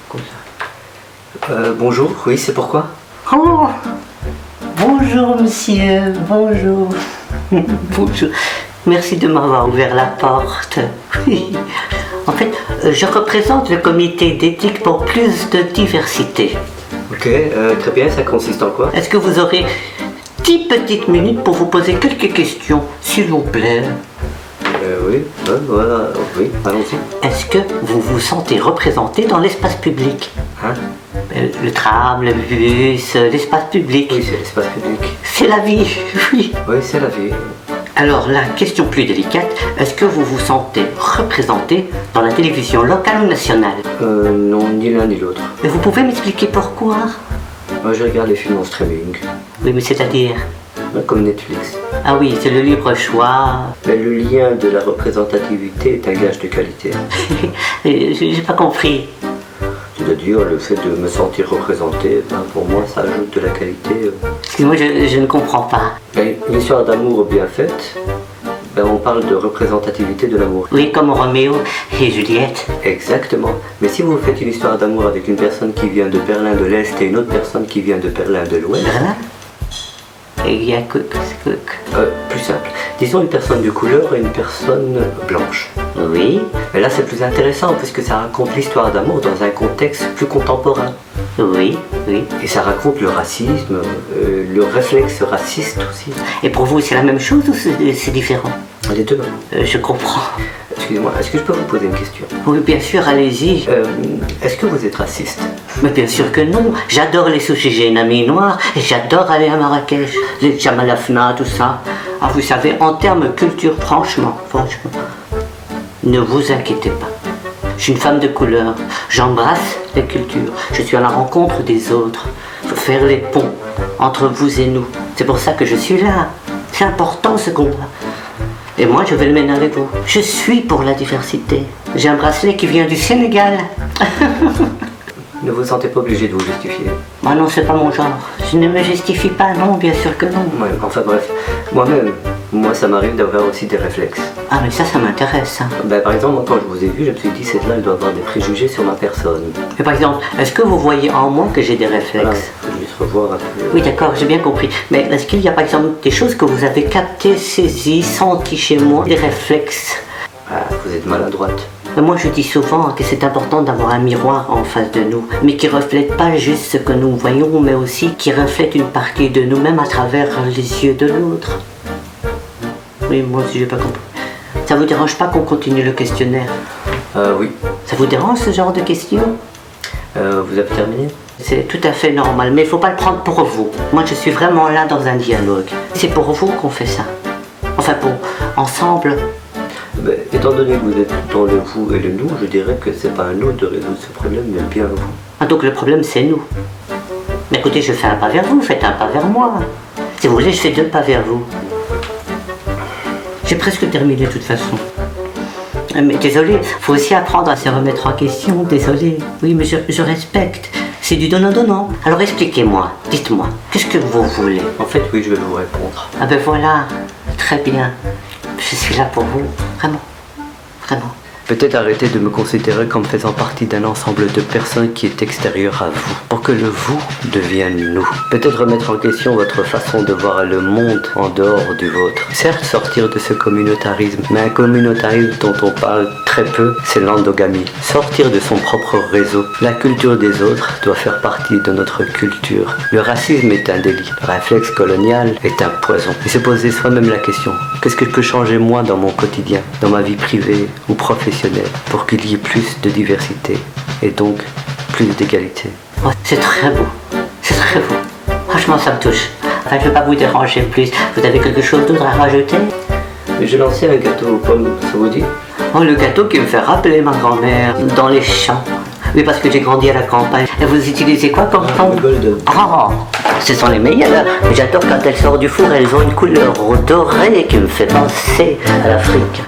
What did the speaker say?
comme ça. Bonjour, oui, c'est pourquoi? Oh, bonjour monsieur, bonjour. Bonjour. Merci de m'avoir ouvert la porte. Oui. En fait, je représente le comité d'éthique pour plus de diversité. Ok, très bien, ça consiste en quoi? Est-ce que vous aurez 10 petites minutes pour vous poser quelques questions, s'il vous plaît? Oui, voilà, oui, allons-y. Est-ce que vous vous sentez représenté dans l'espace public? Hein? Le tram, le bus, l'espace public. Oui, c'est l'espace public. C'est la vie, oui. Oui, c'est la vie. Alors, la question plus délicate, est-ce que vous vous sentez représenté dans la télévision locale ou nationale? Non, ni l'un ni l'autre. Et vous pouvez m'expliquer pourquoi? Moi, je regarde les films en streaming, Oui, mais c'est-à-dire? comme Netflix. Ah oui, c'est le libre choix. Mais le lien de la représentativité est un gage de qualité. J'ai pas compris. C'est-à-dire, le fait de me sentir représenté, pour moi, ça ajoute de la qualité. Excusez-moi, je ne comprends pas. Une histoire d'amour bien faite, on parle de représentativité de l'amour. Oui, comme Roméo et Juliette. Exactement. Mais si vous faites une histoire d'amour avec une personne qui vient de Berlin de l'Est et une autre personne qui vient de Berlin de l'Ouest... Berlin? Et il y a plus simple. Disons une personne de couleur et une personne blanche. Oui, Et là, c'est plus intéressant puisque ça raconte l'histoire d'amour dans un contexte plus contemporain. oui, oui. Et ça raconte le racisme, le réflexe raciste aussi. Et pour vous, c'est la même chose ou c'est différent? Les deux. Je comprends. Excusez-moi, est-ce que je peux vous poser une question? Oui, bien sûr, allez-y. Est-ce que vous êtes raciste? Mais bien sûr que non. J'adore les sushis, j'ai une amie noire et j'adore aller à Marrakech. Les Jamalafna, tout ça. Ah, vous savez, en termes culture, franchement, ne vous inquiétez pas. Je suis une femme de couleur. J'embrasse les cultures. Je suis à la rencontre des autres. Il faut faire les ponts entre vous et nous. C'est pour ça que je suis là. C'est important ce combat. Et moi, je vais le mener avec vous. Je suis pour la diversité. J'ai un bracelet qui vient du Sénégal. Ne vous sentez pas obligé de vous justifier. Moi non, c'est pas mon genre. Je ne me justifie pas, non, bien sûr que non. Ouais, enfin bref, moi ça m'arrive d'avoir aussi des réflexes. Ah mais ça m'intéresse. Hein. Par exemple, moi, quand je vous ai vu, je me suis dit, cette là elle doit avoir des préjugés sur ma personne. Mais par exemple, est-ce que vous voyez en moi que j'ai des réflexes? Voilà, faut juste revoir un peu. Oui, d'accord, j'ai bien compris. Mais est-ce qu'il y a par exemple des choses que vous avez captées, saisies, senties chez moi, des réflexes? Ah, vous êtes maladroite. Moi, je dis souvent que c'est important d'avoir un miroir en face de nous, mais qui reflète pas juste ce que nous voyons, mais aussi qui reflète une partie de nous-mêmes à travers les yeux de l'autre. Oui, moi aussi, j'ai pas compris. Ça vous dérange pas qu'on continue le questionnaire? Oui. Ça vous dérange ce genre de questions? Vous avez terminé? C'est tout à fait normal, mais il faut pas le prendre pour vous. Moi, je suis vraiment là dans un dialogue. C'est pour vous qu'on fait ça. Enfin, pour ensemble. Étant donné que vous êtes dans le vous et le nous, je dirais que c'est pas à nous de résoudre ce problème, mais bien à vous. Ah, donc le problème, c'est nous. Mais écoutez, je fais un pas vers vous, faites un pas vers moi. Si vous voulez, je fais 2 pas vers vous. J'ai presque terminé de toute façon. Mais désolé, faut aussi apprendre à se remettre en question, désolé. Oui, mais je respecte. C'est du donnant-donnant. Alors expliquez-moi, dites-moi, qu'est-ce que vous voulez? En fait, oui, je vais vous répondre. Ah ben voilà, très bien. Je suis là pour vous, vraiment, vraiment. Peut-être arrêter de me considérer comme faisant partie d'un ensemble de personnes qui est extérieur à vous, pour que le vous devienne nous. Peut-être remettre en question votre façon de voir le monde en dehors du vôtre. Certes, sortir de ce communautarisme, mais un communautarisme dont on parle très peu, c'est l'endogamie. Sortir de son propre réseau. La culture des autres doit faire partie de notre culture. Le racisme est un délit. Le réflexe colonial est un poison. Et se poser soi-même la question, qu'est-ce que je peux changer moi dans mon quotidien, dans ma vie privée ou professionnelle, pour qu'il y ait plus de diversité et donc plus d'égalité. Oh, c'est très beau, c'est très beau. Franchement, ça me touche. Enfin, je ne vais pas vous déranger plus. Vous avez quelque chose d'autre à rajouter? J'ai lancé un gâteau aux pommes, ça vous dit? Oh, le gâteau qui me fait rappeler ma grand-mère dans les champs. Oui, parce que j'ai grandi à la campagne. Et vous utilisez quoi comme pommes? Golden. Oh, ce sont les meilleures. J'adore quand elles sortent du four, elles ont une couleur dorée qui me fait penser à l'Afrique.